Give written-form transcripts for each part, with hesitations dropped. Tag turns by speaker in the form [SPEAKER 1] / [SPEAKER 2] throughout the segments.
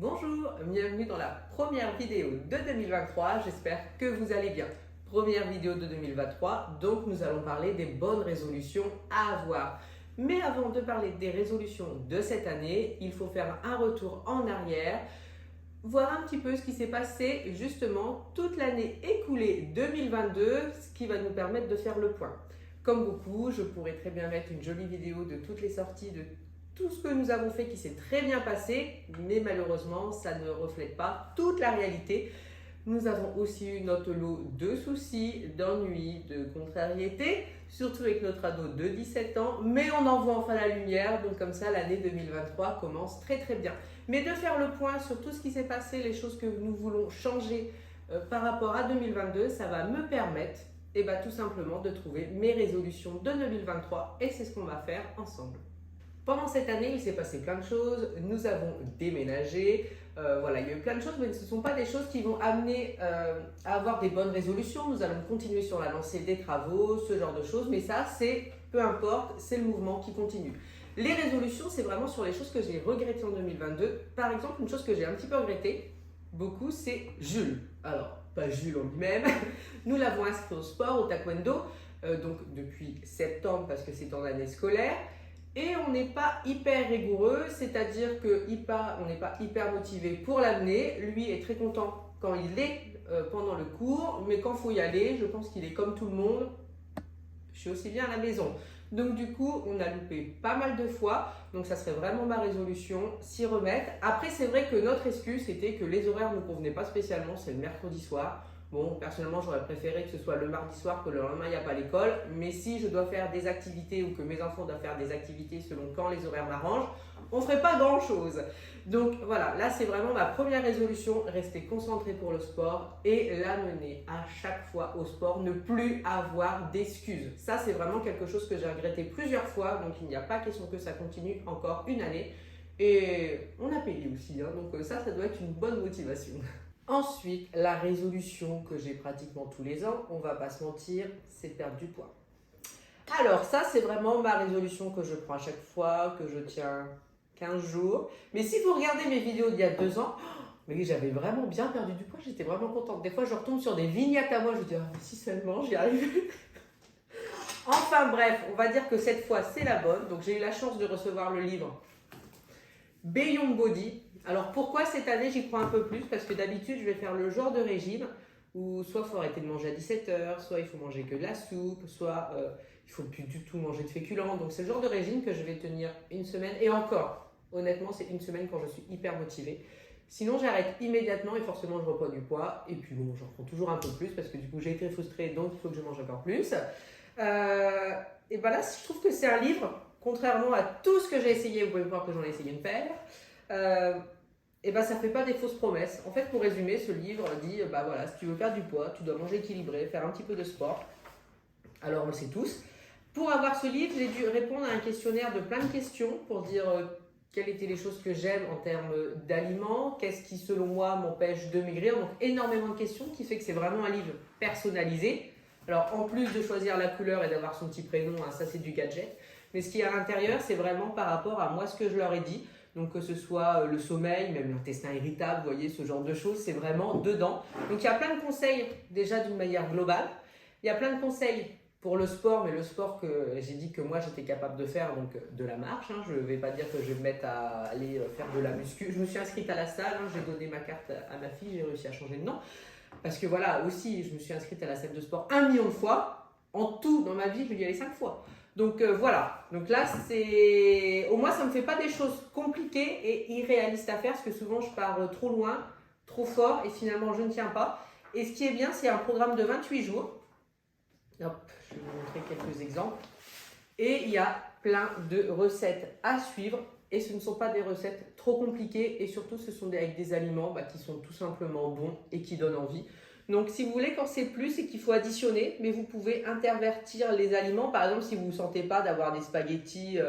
[SPEAKER 1] Bonjour, bienvenue dans la première vidéo de 2023, j'espère que vous allez bien. Première vidéo de 2023, donc nous allons parler des bonnes résolutions à avoir. Mais avant de parler des résolutions de cette année, il faut faire un retour en arrière, voir un petit peu ce qui s'est passé justement toute l'année écoulée 2022, ce qui va nous permettre de faire le point. Comme beaucoup, je pourrais très bien mettre une jolie vidéo de toutes les sorties, de tout ce que nous avons fait qui s'est très bien passé, mais malheureusement, ça ne reflète pas toute la réalité. Nous avons aussi eu notre lot de soucis, d'ennuis, de contrariétés, surtout avec notre ado de 17 ans, mais on en voit enfin la lumière, donc comme ça l'année 2023 commence très très bien. Mais de faire le point sur tout ce qui s'est passé, les choses que nous voulons changer par rapport à 2022, ça va me permettre tout simplement de trouver mes résolutions de 2023 et c'est ce qu'on va faire ensemble. Pendant cette année, il s'est passé plein de choses. Nous avons déménagé. Voilà, il y a eu plein de choses, mais ce ne sont pas des choses qui vont amener à avoir des bonnes résolutions. Nous allons continuer sur la lancée des travaux, ce genre de choses. Mais ça, c'est peu importe, c'est le mouvement qui continue. Les résolutions, c'est vraiment sur les choses que j'ai regrettées en 2022. Par exemple, une chose que j'ai un petit peu regrettée, beaucoup, c'est Jules. Alors, pas Jules en lui-même. Nous l'avons inscrit au sport, au taekwondo, donc depuis septembre parce que c'est en année scolaire. Et on n'est pas hyper rigoureux, c'est-à-dire qu'on n'est pas hyper motivé pour l'amener. Lui est très content quand il est pendant le cours, mais quand il faut y aller, je pense qu'il est comme tout le monde. Je suis aussi bien à la maison. Donc du coup, on a loupé pas mal de fois. Donc ça serait vraiment ma résolution, s'y remettre. Après, c'est vrai que notre excuse, c'était que les horaires ne nous convenaient pas spécialement, c'est le mercredi soir. Bon, personnellement, j'aurais préféré que ce soit le mardi soir, que le lendemain, il n'y a pas l'école. Mais si je dois faire des activités ou que mes enfants doivent faire des activités selon quand les horaires m'arrangent, on ne ferait pas grand-chose. Donc voilà, là, c'est vraiment ma première résolution, rester concentré pour le sport et l'amener à chaque fois au sport, ne plus avoir d'excuses. Ça, c'est vraiment quelque chose que j'ai regretté plusieurs fois. Donc il n'y a pas question que ça continue encore une année. Et on a payé aussi, hein, donc ça doit être une bonne motivation. Ensuite, la résolution que j'ai pratiquement tous les ans, on va pas se mentir, c'est perdre du poids. Alors ça, c'est vraiment ma résolution que je prends à chaque fois, que je tiens 15 jours. Mais si vous regardez mes vidéos d'il y a 2 ans, mais j'avais vraiment bien perdu du poids, j'étais vraiment contente. Des fois, je retombe sur des vignettes à moi, je dis ah, si seulement j'y arrive. Enfin bref, on va dire que cette fois, c'est la bonne. Donc j'ai eu la chance de recevoir le livre Beyond Body. Alors pourquoi cette année j'y crois un peu plus? Parce que d'habitude je vais faire le genre de régime où soit il faut arrêter de manger à 17h, soit il faut manger que de la soupe, soit il faut plus du tout manger de féculents. Donc c'est le genre de régime que je vais tenir une semaine et encore, honnêtement c'est une semaine quand je suis hyper motivée. Sinon j'arrête immédiatement et forcément je reprends du poids et puis bon j'en prends toujours un peu plus parce que du coup j'ai été frustrée donc il faut que je mange encore plus. Et ben là je trouve que c'est un livre, contrairement à tout ce que j'ai essayé, vous pouvez voir que j'en ai essayé une paire. Ça fait pas des fausses promesses. En fait, pour résumer, ce livre dit voilà, si tu veux perdre du poids, tu dois manger équilibré, faire un petit peu de sport. Alors, on le sait tous. Pour avoir ce livre, j'ai dû répondre à un questionnaire de plein de questions pour dire quelles étaient les choses que j'aime en termes d'aliments, qu'est-ce qui, selon moi, m'empêche de maigrir. Donc, énormément de questions qui fait que c'est vraiment un livre personnalisé. Alors, en plus de choisir la couleur et d'avoir son petit prénom, hein, ça c'est du gadget. Mais ce qui est à l'intérieur, c'est vraiment par rapport à moi, ce que je leur ai dit. Donc que ce soit le sommeil, même l'intestin irritable, vous voyez, ce genre de choses, c'est vraiment dedans. Donc il y a plein de conseils déjà d'une manière globale. Il y a plein de conseils pour le sport, mais le sport que j'ai dit que moi j'étais capable de faire, donc de la marche. Hein. Je ne vais pas dire que je vais me mettre à aller faire de la muscu. Je me suis inscrite à la salle, hein. J'ai donné ma carte à ma fille, j'ai réussi à changer de nom. Parce que voilà, aussi, je me suis inscrite à la salle de sport 1 million de fois. En tout, dans ma vie, je vais y aller 5 fois. Donc voilà, donc là c'est au moins ça me fait pas des choses compliquées et irréalistes à faire parce que souvent je pars trop loin, trop fort et finalement je ne tiens pas. Et ce qui est bien, c'est un programme de 28 jours. Hop, je vais vous montrer quelques exemples. Et il y a plein de recettes à suivre et ce ne sont pas des recettes trop compliquées et surtout ce sont avec des aliments qui sont tout simplement bons et qui donnent envie. Donc si vous voulez, quand c'est plus, c'est qu'il faut additionner, mais vous pouvez intervertir les aliments. Par exemple, si vous ne sentez pas d'avoir des spaghettis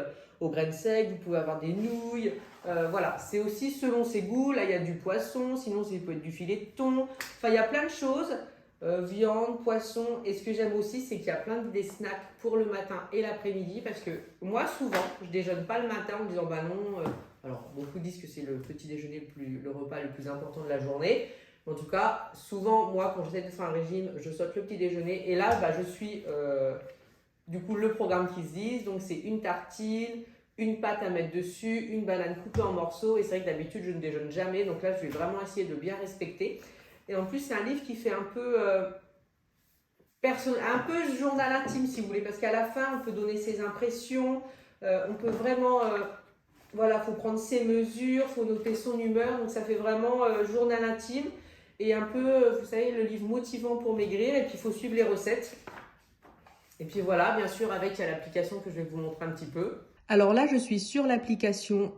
[SPEAKER 1] aux graines secs, vous pouvez avoir des nouilles. Voilà, c'est aussi selon ses goûts. Là, il y a du poisson, sinon ça peut être du filet de thon. Enfin, il y a plein de choses. Viande, poisson. Et ce que j'aime aussi, c'est qu'il y a plein des snacks pour le matin et l'après-midi. Parce que moi, souvent, je déjeune pas le matin en me disant, bah non, Alors, beaucoup disent que c'est le petit déjeuner, le repas le plus important de la journée. En tout cas, souvent, moi, quand j'essaie de faire un régime, je saute le petit déjeuner. Et là, je suis du coup le programme qui se dit. Donc, c'est une tartine, une pâte à mettre dessus, une banane coupée en morceaux. Et c'est vrai que d'habitude, je ne déjeune jamais. Donc là, je vais vraiment essayer de bien respecter. Et en plus, c'est un livre qui fait un peu journal intime, si vous voulez. Parce qu'à la fin, on peut donner ses impressions. On peut vraiment... voilà, il faut prendre ses mesures, il faut noter son humeur. Donc ça fait vraiment journal intime. Et un peu, vous savez, le livre motivant pour maigrir. Et puis, il faut suivre les recettes. Et puis voilà, bien sûr, avec il y a l'application que je vais vous montrer un petit peu. Alors là, je suis sur l'application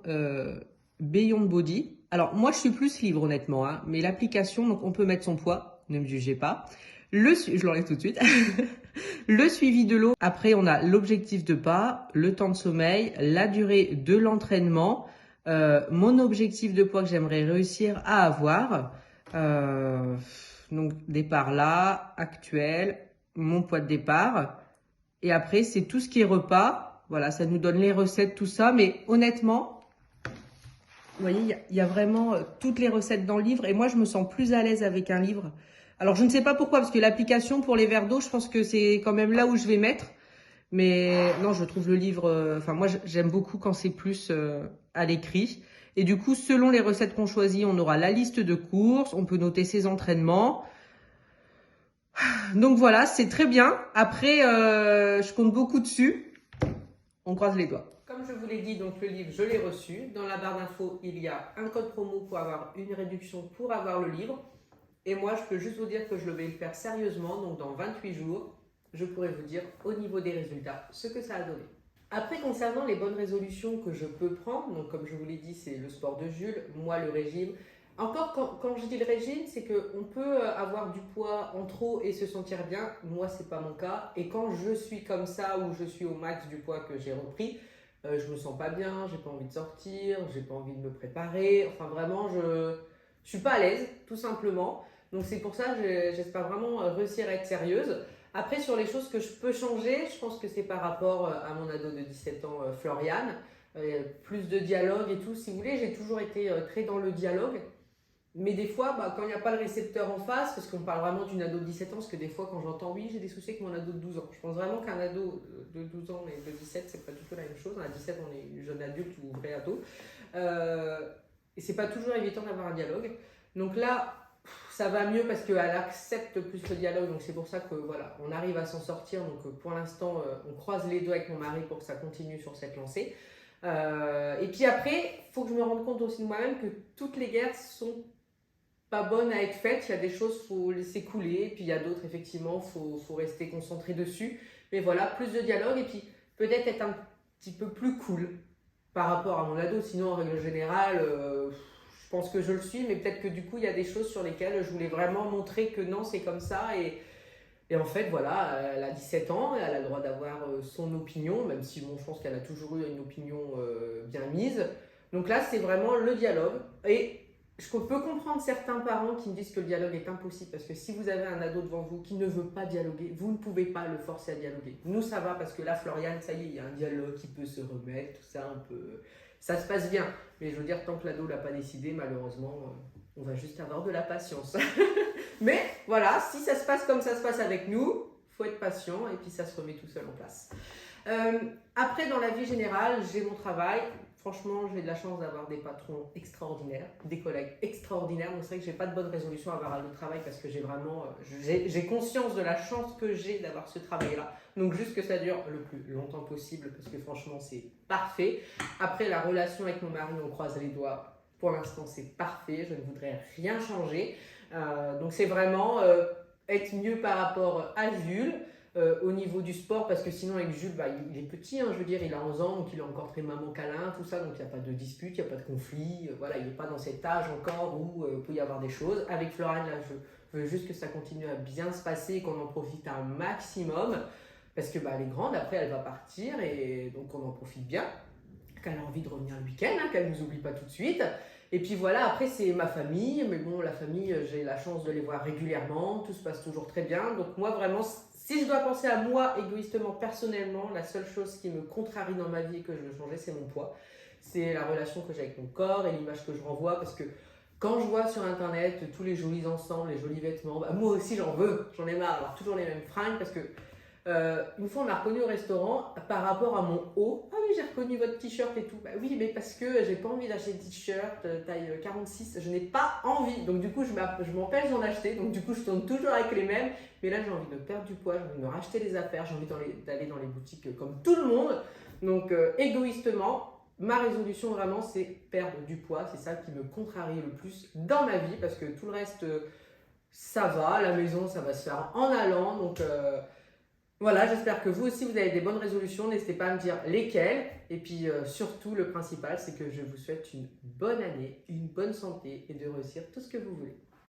[SPEAKER 1] Beyond Body. Alors moi, je suis plus livre, honnêtement. Hein, mais l'application, donc on peut mettre son poids. Ne me jugez pas. Je l'enlève tout de suite. Le suivi de l'eau. Après, on a l'objectif de pas, le temps de sommeil, la durée de l'entraînement, mon objectif de poids que j'aimerais réussir à avoir. Donc, départ là, actuel, mon poids de départ. Et après, c'est tout ce qui est repas. Voilà, ça nous donne les recettes, tout ça. Mais honnêtement, vous voyez, il y a vraiment toutes les recettes dans le livre. Et moi, je me sens plus à l'aise avec un livre. Alors, je ne sais pas pourquoi, parce que l'application pour les verres d'eau, je pense que c'est quand même là où je vais mettre. Mais non, je trouve le livre... Enfin, moi, j'aime beaucoup quand c'est plus à l'écrit. Et du coup, selon les recettes qu'on choisit, on aura la liste de courses. On peut noter ses entraînements. Donc voilà, c'est très bien. Après, je compte beaucoup dessus. On croise les doigts. Comme je vous l'ai dit, donc le livre, je l'ai reçu. Dans la barre d'infos, il y a un code promo pour avoir une réduction pour avoir le livre. Et moi, je peux juste vous dire que je vais le faire sérieusement. Donc dans 28 jours, je pourrai vous dire au niveau des résultats ce que ça a donné. Après, concernant les bonnes résolutions que je peux prendre, donc comme je vous l'ai dit, c'est le sport de Jules, moi le régime. Encore, quand je dis le régime, c'est qu'on peut avoir du poids en trop et se sentir bien. Moi, c'est pas mon cas. Et quand je suis comme ça, où je suis au max du poids que j'ai repris, je me sens pas bien, j'ai pas envie de sortir, j'ai pas envie de me préparer. Enfin, vraiment, je suis pas à l'aise, tout simplement. Donc, c'est pour ça que j'espère vraiment réussir à être sérieuse. Après, sur les choses que je peux changer, je pense que c'est par rapport à mon ado de 17 ans, Floriane. Plus de dialogue et tout. Si vous voulez, j'ai toujours été très dans le dialogue. Mais des fois, quand il n'y a pas le récepteur en face, parce qu'on parle vraiment d'une ado de 17 ans, parce que des fois, quand j'entends oui, j'ai des soucis avec mon ado de 12 ans. Je pense vraiment qu'un ado de 12 ans et de 17, c'est pas du tout la même chose. À 17, on est jeune adulte ou vrai ado. Et c'est pas toujours évident d'avoir un dialogue. Donc là, ça va mieux parce qu'elle accepte plus le dialogue. Donc c'est pour ça que voilà, on arrive à s'en sortir. Donc pour l'instant, on croise les doigts avec mon mari pour que ça continue sur cette lancée. Et puis après, il faut que je me rende compte aussi de moi-même que toutes les guerres sont pas bonnes à être faites. Il y a des choses qu'il faut laisser couler, puis il y a d'autres, effectivement, faut rester concentré dessus. Mais voilà, plus de dialogue et puis peut-être être un petit peu plus cool par rapport à mon ado. Sinon, en règle générale, je pense que je le suis, mais peut-être que du coup, il y a des choses sur lesquelles je voulais vraiment montrer que non, c'est comme ça. Et en fait, voilà, elle a 17 ans, elle a le droit d'avoir son opinion, même si bon, je pense qu'elle a toujours eu une opinion bien mise. Donc là, c'est vraiment le dialogue. Et je peux comprendre certains parents qui me disent que le dialogue est impossible, parce que si vous avez un ado devant vous qui ne veut pas dialoguer, vous ne pouvez pas le forcer à dialoguer. Nous, ça va, parce que là, Floriane, ça y est, il y a un dialogue qui peut se remettre, tout ça, ça se passe bien. Mais je veux dire, tant que l'ado ne l'a pas décidé, malheureusement, on va juste avoir de la patience. Mais voilà, si ça se passe comme ça se passe avec nous, il faut être patient et puis ça se remet tout seul en place. Après, dans la vie générale, j'ai mon travail. Franchement, j'ai de la chance d'avoir des patrons extraordinaires, des collègues extraordinaires. Donc c'est vrai que je n'ai pas de bonne résolution à avoir à le travail parce que j'ai conscience de la chance que j'ai d'avoir ce travail-là. Donc juste que ça dure le plus longtemps possible parce que franchement, c'est parfait. Après, la relation avec mon mari, on croise les doigts. Pour l'instant, c'est parfait. Je ne voudrais rien changer. Donc c'est vraiment être mieux par rapport à Jules. Au niveau du sport, parce que sinon avec Jules, il est petit, hein, je veux dire, il a 11 ans, donc il est encore très maman câlin, tout ça, donc il n'y a pas de dispute, il n'y a pas de conflit, voilà, il n'est pas dans cet âge encore où il peut y avoir des choses. Avec Floriane, là, je veux juste que ça continue à bien se passer, qu'on en profite un maximum, parce que elle est grande, après elle va partir, et donc on en profite bien, qu'elle a envie de revenir le week-end, hein, qu'elle ne nous oublie pas tout de suite. Et puis voilà, après c'est ma famille, mais bon, la famille, j'ai la chance de les voir régulièrement, tout se passe toujours très bien, donc moi vraiment, si je dois penser à moi égoïstement, personnellement, la seule chose qui me contrarie dans ma vie et que je veux changer, c'est mon poids. c'est la relation que j'ai avec mon corps et l'image que je renvoie. Parce que quand je vois sur internet tous les jolis ensembles, les jolis vêtements, bah, moi aussi j'en veux, j'en ai marre d'avoir toujours les mêmes fringues parce que une fois on m'a reconnu au restaurant par rapport à mon haut. Ah oui, j'ai reconnu votre t-shirt et tout. Bah oui, mais parce que j'ai pas envie d'acheter des t-shirts taille 46, je n'ai pas envie. Donc du coup, je m'empêche d'en acheter. Donc du coup, je tourne toujours avec les mêmes. Mais là, j'ai envie de perdre du poids, j'ai envie de me racheter des affaires, j'ai envie d'aller dans les boutiques comme tout le monde. Donc égoïstement, ma résolution vraiment, c'est perdre du poids. C'est ça qui me contrarie le plus dans ma vie parce que tout le reste, ça va. La maison, ça va se faire en allant. Donc voilà, j'espère que vous aussi vous avez des bonnes résolutions. N'hésitez pas à me dire lesquelles. Et puis surtout, le principal, c'est que je vous souhaite une bonne année, une bonne santé et de réussir tout ce que vous voulez.